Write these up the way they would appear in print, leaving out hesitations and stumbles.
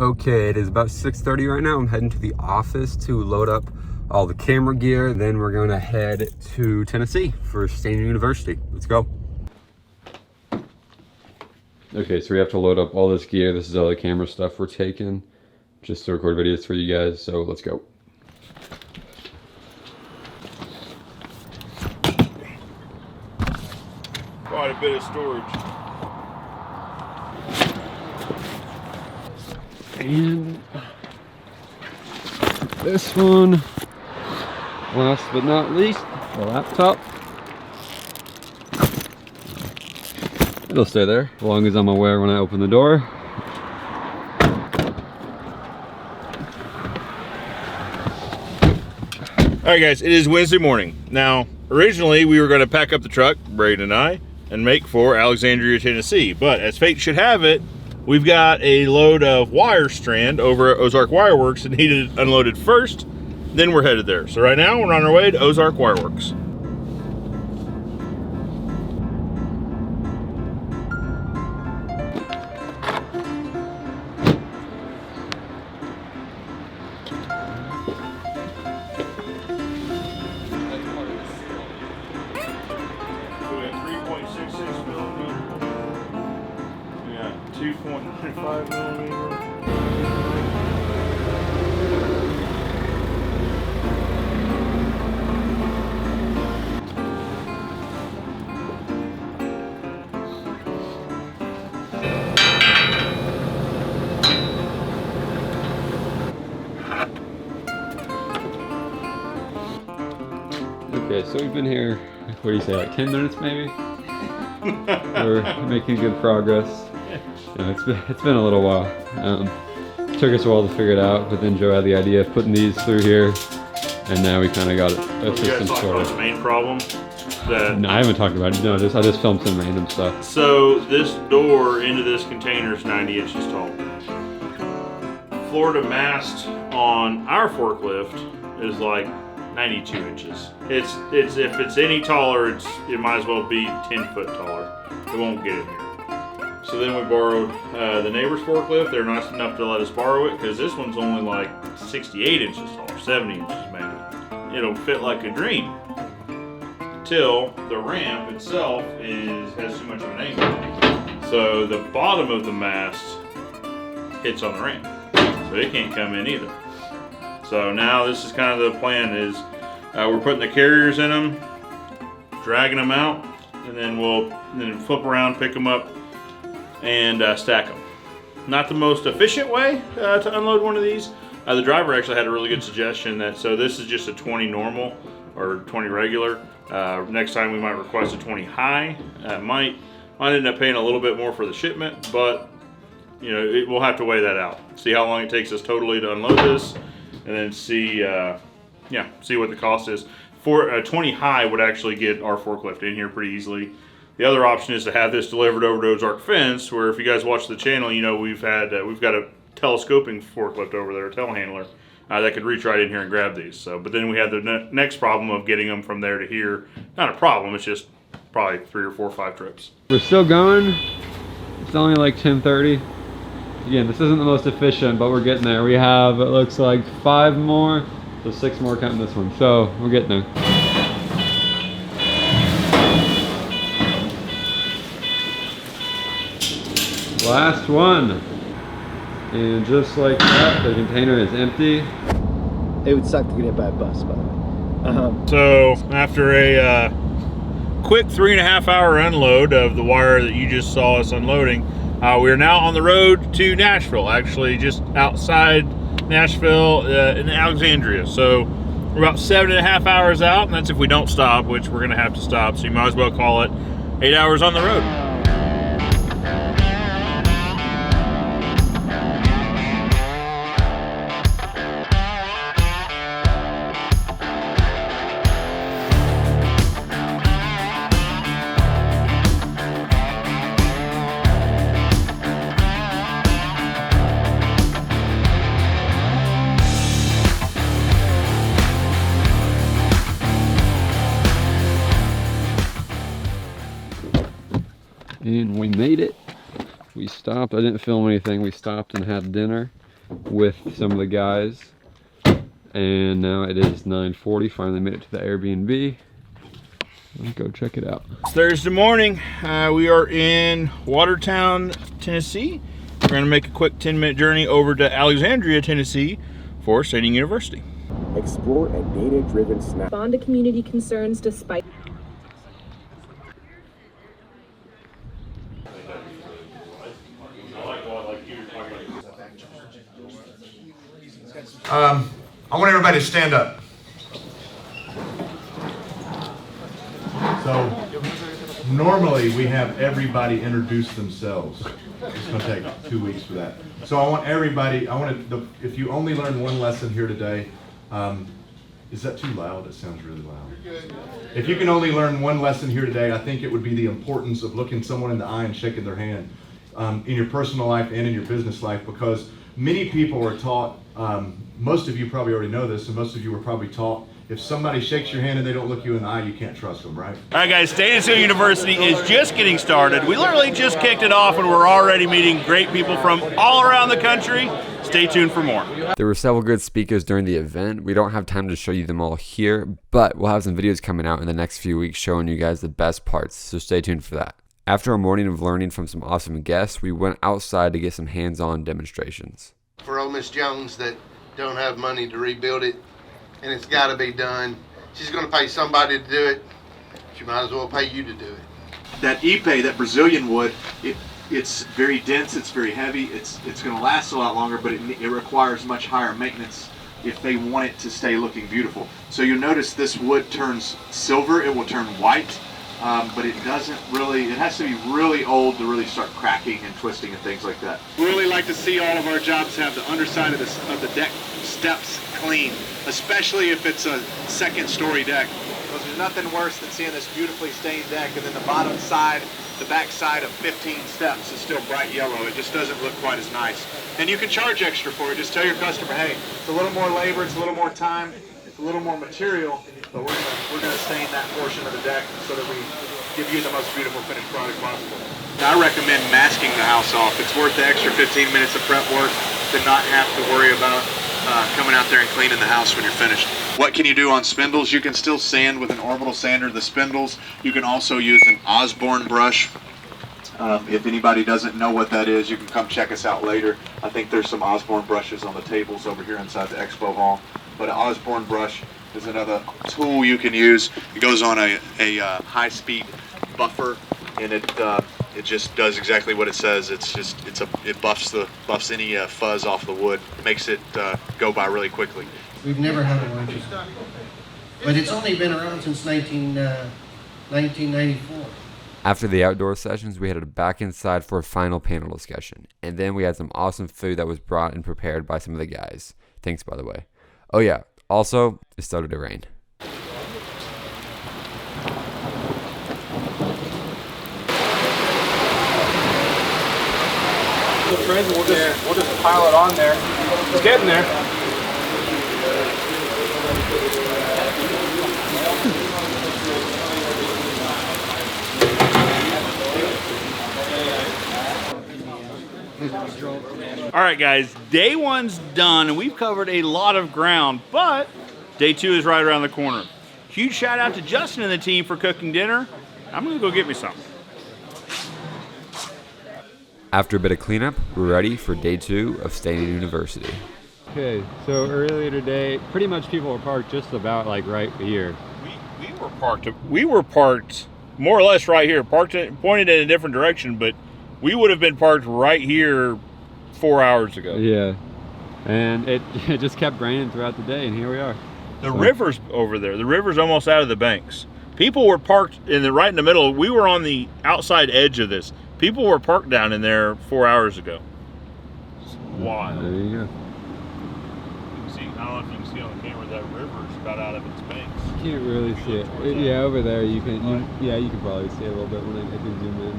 Okay, it is about 6:30 right now. I'm heading to the office to load up all the camera gear. Then we're gonna head to Tennessee for Standard University. Let's go. Okay, so we have to load up all this gear. This is all the camera stuff we're taking just to record videos for you guys. So let's go. Quite a bit of storage. And this one, last but not least, the laptop. It'll stay there as long as I'm aware when I open the door. Alright guys, it is Wednesday morning. Now, originally we were going to pack up the truck, Braden and I, and make for Alexandria, Tennessee. But as fate should have it, we've got a load of wire strand over at Ozark Wire Works that needed unloaded first, then we're headed there. So right now we're on our way to Ozark Wire Works. We got 3.66 millimeter. We got 2.95 millimeter. Okay, so we've been here, what do you say, like 10 minutes maybe? We're making good progress. You know, it's been a little while. Took us a while to figure it out, but then Joe had the idea of putting these through here, and now we kind of got a system sorted. The main problem that No, I haven't talked about it. No, I just filmed some random stuff. So this door into this container is 90 inches tall. Floor to mast on our forklift is like 92 inches. It's if it's any taller, it might as well be 10 foot taller. It won't get in here. So then we borrowed the neighbor's forklift. They're nice enough to let us borrow it because this one's only like 68 inches tall, 70 inches maybe. It'll fit like a dream. Till the ramp itself has too much of an angle. So the bottom of the mast hits on the ramp. So it can't come in either. So now this is kind of the plan is we're putting the carriers in them, dragging them out, and then we'll flip around, pick them up, and stack them. Not the most efficient way to unload one of these. The driver actually had a really good suggestion that, so this is just a 20 normal or 20 regular. Next time we might request a 20 high. Might end up paying a little bit more for the shipment, but you know, we'll have to weigh that out. See how long it takes us totally to unload this, and then see what the cost is. For a 20 high would actually get our forklift in here pretty easily. The other option is to have this delivered over to Ozark Fence, where if you guys watch the channel, you know we've got a telescoping forklift over there, a telehandler, that could reach right in here and grab these. So, but then we had the next problem of getting them from there to here. Not a problem, it's just probably 3 or 4 or 5 trips. We're still going. It's only like 10:30. Again, this isn't the most efficient, but we're getting there. We have, it looks like 5 more, so 6 more counting this one. So we're getting there. Last one. And just like that, the container is empty. It would suck to get hit by a bus, by the way. So after a quick 3.5 hour unload of the wire that you just saw us unloading, we are now on the road to Nashville, actually just outside Nashville in Alexandria. So we're about 7.5 hours out, and that's if we don't stop, which we're gonna have to stop. So you might as well call it 8 hours on the road. And we made it. We stopped. I didn't film anything. We stopped and had dinner. with some of the guys. And now it is 9:40. Finally made it to the Airbnb. Let's go check it out. It's Thursday morning. We are in Watertown, Tennessee. We're going to make a quick 10-minute journey over to Alexandria, Tennessee for State University. Explore a data-driven snap. Respond to community concerns despite. I want everybody to stand up. So, normally we have everybody introduce themselves. It's going to take 2 weeks for that. So I want everybody, if you only learn one lesson here today, is that too loud? It sounds really loud. If you can only learn one lesson here today, I think it would be the importance of looking someone in the eye and shaking their hand in your personal life and in your business life, because many people are taught, most of you probably already know this, and most of you were probably taught, if somebody shakes your hand and they don't look you in the eye, you can't trust them, right? All right, guys, State University is just getting started. We literally just kicked it off, and we're already meeting great people from all around the country. Stay tuned for more. There were several good speakers during the event. We don't have time to show you them all here, but we'll have some videos coming out in the next few weeks showing you guys the best parts, so stay tuned for that. After a morning of learning from some awesome guests, we went outside to get some hands-on demonstrations. For old Miss Jones that don't have money to rebuild it, and it's got to be done, she's going to pay somebody to do it. She might as well pay you to do it. That ipe, that Brazilian wood, it's very dense, it's very heavy, it's going to last a lot longer, but it requires much higher maintenance if they want it to stay looking beautiful. So you'll notice this wood turns silver, it will turn white, but it doesn't really, it has to be really old to really start cracking and twisting and things like that. We really like to see all of our jobs have the underside of the deck steps clean, especially if it's a second story deck. Because there's nothing worse than seeing this beautifully stained deck and then the bottom side, the back side of 15 steps is still bright yellow. It just doesn't look quite as nice. And you can charge extra for it. Just tell your customer, hey, it's a little more labor, it's a little more time, it's a little more material, but we're gonna stain that portion of the deck so that we give you the most beautiful finished product possible. I recommend masking the house off. It's worth the extra 15 minutes of prep work to not have to worry about coming out there and cleaning the house when you're finished. What can you do on spindles? You can still sand with an orbital sander the spindles. You can also use an Osborne brush. If anybody doesn't know what that is, you can come check us out later. I think there's some Osborne brushes on the tables over here inside the expo hall. But an Osborne brush is another tool you can use. It goes on a high-speed buffer, and it just does exactly what it says. It buffs any fuzz off the wood, makes it go by really quickly. We've never had a winch, but it's only been around since 1994. After the outdoor sessions, we headed back inside for a final panel discussion, and then we had some awesome food that was brought and prepared by some of the guys. Thanks, by the way. Oh yeah, also, it started to rain. We'll just pile it on there. It's getting there. All right, guys, day one's done, and we've covered a lot of ground, but day two is right around the corner. Huge shout out to Justin and the team for cooking dinner. I'm gonna go get me some. After a bit of cleanup, we're ready for day two of State University. Okay, so earlier today, pretty much people were parked just about like right here. We were parked more or less right here, pointed in a different direction, but we would have been parked right here 4 hours ago. Yeah, and it just kept raining throughout the day, and here we are. The river's over there. The river's almost out of the banks. People were parked right in the middle. We were on the outside edge of this. People were parked down in there 4 hours ago. It's wild. There you go. You can see, I don't know if you can see on the camera, that river's about out of its banks. You can't really see it. Yeah, over there you can. Yeah, you can probably see it a little bit when I can zoom in.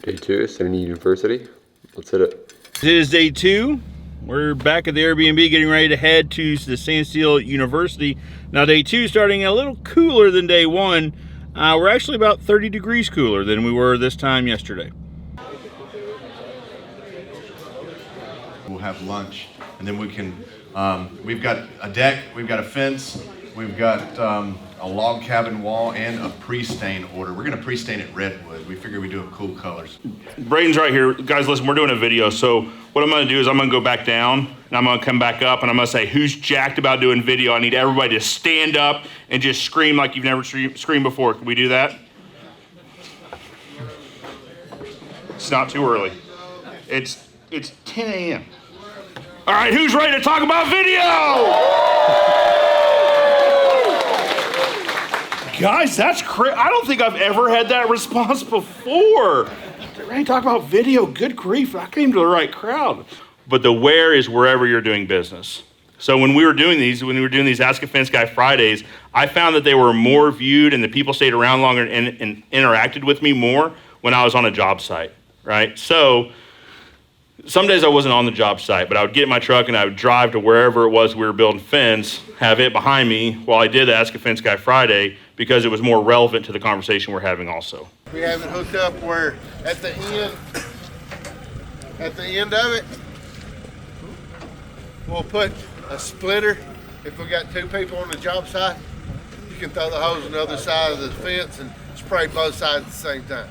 Day two of State University. Let's hit it. It is day two. We're back at the Airbnb getting ready to head to the State University. Now day two starting a little cooler than day one. We're actually about 30 degrees cooler than we were this time yesterday. We'll have lunch, and then we can, we've got a deck, we've got a fence, we've got a log cabin wall, and a pre-stain order. We're gonna pre-stain it redwood. We figure we do it cool colors. Braden's right here. Guys, listen, we're doing a video, so what I'm gonna do is I'm gonna go back down, and I'm gonna come back up, and I'm gonna say, who's jacked about doing video? I need everybody to stand up and just scream like you've never screamed before. Can we do that? It's not too early. It's 10 a.m. All right, who's ready to talk about video? Guys, that's crazy. I don't think I've ever had that response before. They're ready to talk about video. Good grief, I came to the right crowd. But the where is wherever you're doing business. So when we were doing these Ask a Fence Guy Fridays, I found that they were more viewed and the people stayed around longer and interacted with me more when I was on a job site, right? So some days I wasn't on the job site, but I would get in my truck and I would drive to wherever it was we were building fence, have it behind me while I did the Ask a Fence Guy Friday because it was more relevant to the conversation we're having also. We have it hooked up where at the end of it, we'll put a splitter. If we got two people on the job site, you can throw the hose on the other side of the fence and spray both sides at the same time.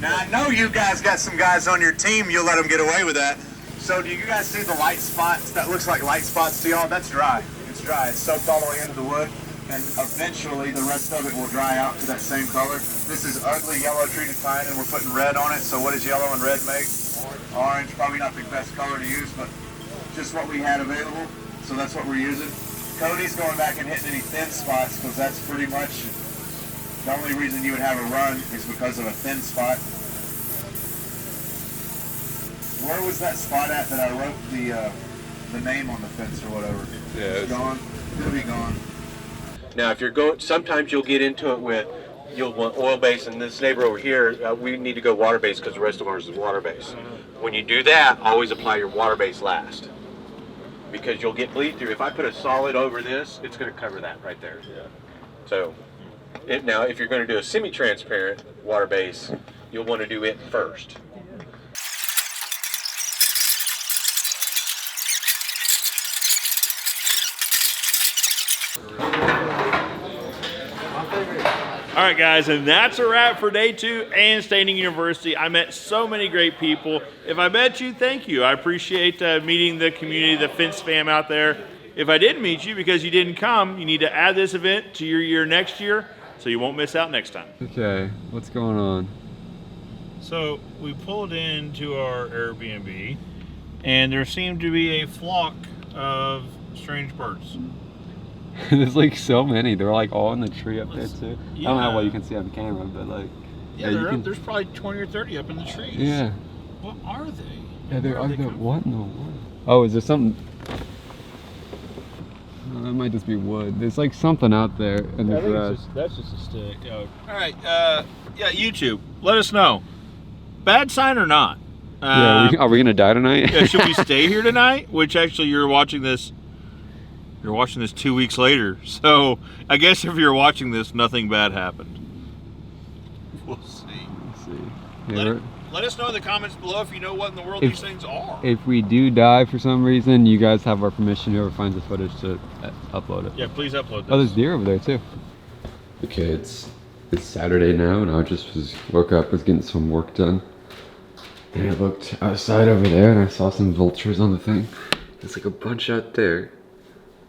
Now, I know you guys got some guys on your team, you'll let them get away with that. So do you guys see the light spots? That looks like light spots to y'all? That's dry. It's dry. It's soaked all the way into the wood, and eventually the rest of it will dry out to that same color. This is ugly yellow treated pine, and we're putting red on it. So what does yellow and red make? Orange. Probably not the best color to use, but just what we had available. So that's what we're using. Cody's going back and hitting any thin spots because that's pretty much the only reason you would have a run is because of a thin spot. Where was that spot at that I wrote the name on the fence or whatever? Yeah, it's gone. It'll be gone. Now, if you're going, sometimes you'll get into it with, you'll want oil base, and this neighbor over here, we need to go water base because the rest of ours is water base. When you do that, always apply your water base last because you'll get bleed through. If I put a solid over this, it's going to cover that right there. Yeah. So, now if you're going to do a semi-transparent water base, you'll want to do it first. All right, guys, and that's a wrap for day 2 and Standing University. I met so many great people. If I met you, thank you. I appreciate meeting the community, the fence fam out there. If I didn't meet you because you didn't come, you need to add this event to your year next year so you won't miss out next time. Okay, what's going on? So we pulled into our Airbnb, and there seemed to be a flock of strange birds. There's like so many. They're like all in the tree up there too. Yeah. I don't know how well you can see on camera, but like Yeah, there's probably 20 or 30 up in the trees. Yeah. What are they? Yeah, they're what in the world? Oh, is there something? Oh, that might just be wood. There's like something out there in the grass. That's just a stick. Oh. All right, yeah, YouTube, let us know. Bad sign or not? Yeah, are we gonna die tonight? Yeah, should we stay here tonight? Which actually, you're watching this 2 weeks later. So I guess if you're watching this, nothing bad happened. We'll see. Let's see. Yeah, Let us know in the comments below if you know what in the world these things are. If we do die for some reason, you guys have our permission, whoever finds the footage, to upload it. Yeah, please upload this. Oh, there's deer over there too. Okay, it's Saturday now, and I woke up, was getting some work done. And I looked outside over there, and I saw some vultures on the thing. There's like a bunch out there.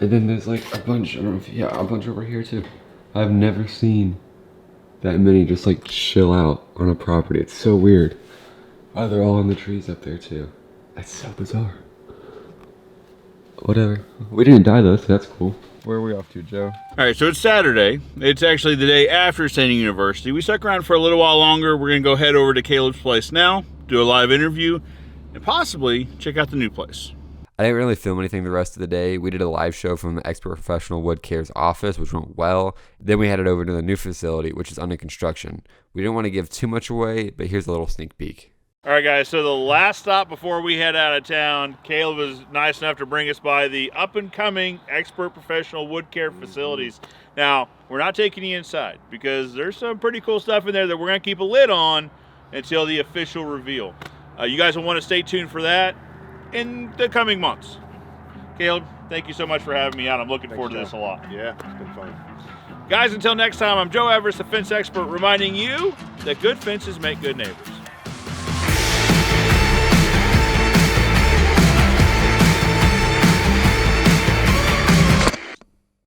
And then there's like a bunch, I don't know if, yeah, a bunch over here too. I've never seen that many just like chill out on a property. It's so weird. Oh, they're all in the trees up there too. That's so bizarre. Whatever. We didn't die though, so that's cool. Where are we off to, Joe? All right, so it's Saturday. It's actually the day after Standing University. We stuck around for a little while longer. We're gonna go head over to Caleb's place now, do a live interview, and possibly check out the new place. I didn't really film anything the rest of the day. We did a live show from the Expert Professional Wood Care's office, which went well. Then we headed over to the new facility, which is under construction. We didn't want to give too much away, but here's a little sneak peek. All right, guys, so the last stop before we head out of town, Caleb was nice enough to bring us by the up-and-coming Expert Professional Wood Care facilities. Now, we're not taking you inside because there's some pretty cool stuff in there that we're going to keep a lid on until the official reveal. You guys will want to stay tuned for that in the coming months. Caleb, thank you so much for having me out. I'm looking forward to this a lot. Yeah, it's been fun. Guys, until next time, I'm Joe Everest, the fence expert, reminding you that good fences make good neighbors.